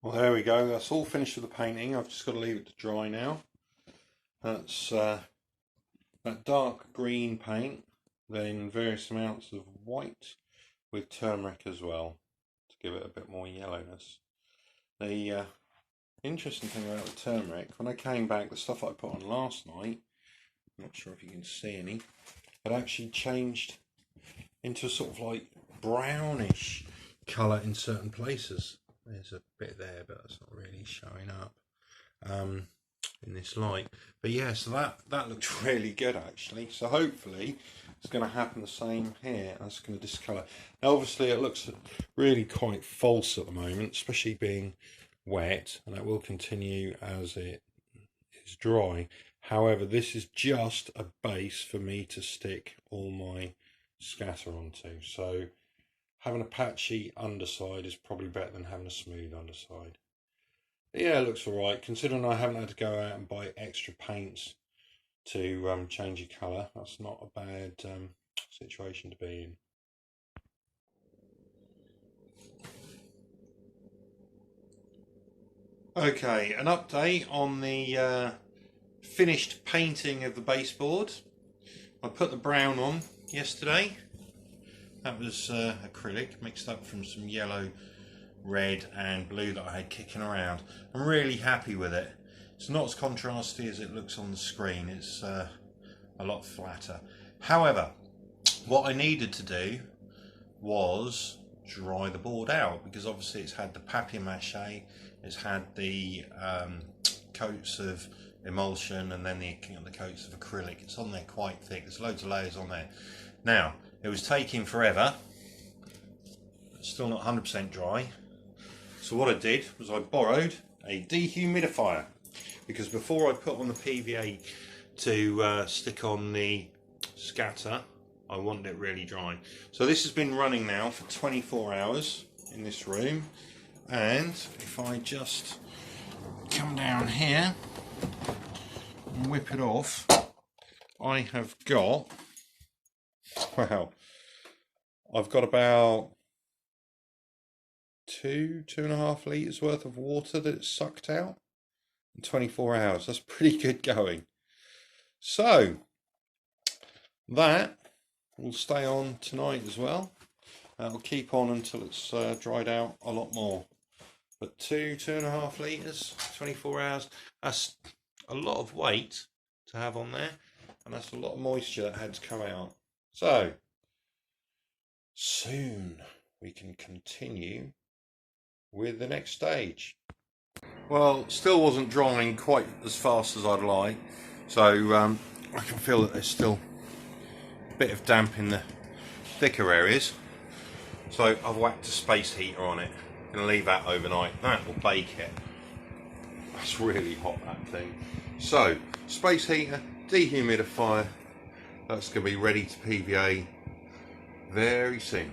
Well, there we go. That's all finished with the painting. I've just got to leave it to dry now. That's that dark green paint, then various amounts of white with turmeric as well to give it a bit more yellowness. The interesting thing about the turmeric, when I came back, the stuff I put on last night, I'm not sure if you can see any, it actually changed into a sort of like brownish colour in certain places. There's a bit there, but it's not really showing up in this light. But yeah, so that looks really good actually. So hopefully it's going to happen the same here. That's going to discolour. Now obviously it looks really quite false at the moment, especially being wet, and that will continue as it is dry. However, this is just a base for me to stick all my scatter onto. So having a patchy underside is probably better than having a smooth underside. But yeah, it looks alright, considering I haven't had to go out and buy extra paints to change your colour. That's not a bad situation to be in. Okay, an update on the finished painting of the baseboard. I put the brown on yesterday. That was acrylic mixed up from some yellow, red and blue that I had kicking around. I'm really happy with it. It's not as contrasty as it looks on the screen. It's a lot flatter. However, what I needed to do was dry the board out, because obviously it's had the papier-mâché, it's had the coats of emulsion, and then the coats of acrylic. It's on there quite thick. There's loads of layers on there. Now, it was taking forever. It's still not 100% dry. So what I did was I borrowed a dehumidifier, because before I put on the PVA to stick on the scatter, I wanted it really dry. So this has been running now for 24 hours in this room, and if I just come down here and whip it off, I have got, wow, I've got about 2.5 litres worth of water that it's sucked out in 24 hours. That's pretty good going. So that will stay on tonight as well. It'll keep on until it's dried out a lot more. But 2.5 litres, 24 hours, that's a lot of weight to have on there, and that's a lot of moisture that had to come out. So soon we can continue with the next stage. Well, still wasn't drying quite as fast as I'd like, so I can feel that there's still a bit of damp in the thicker areas. So I've whacked a space heater on it. I'm going to leave that overnight. That will bake it. That's really hot, that thing. So space heater, dehumidifier. That's going to be ready to PVA very soon.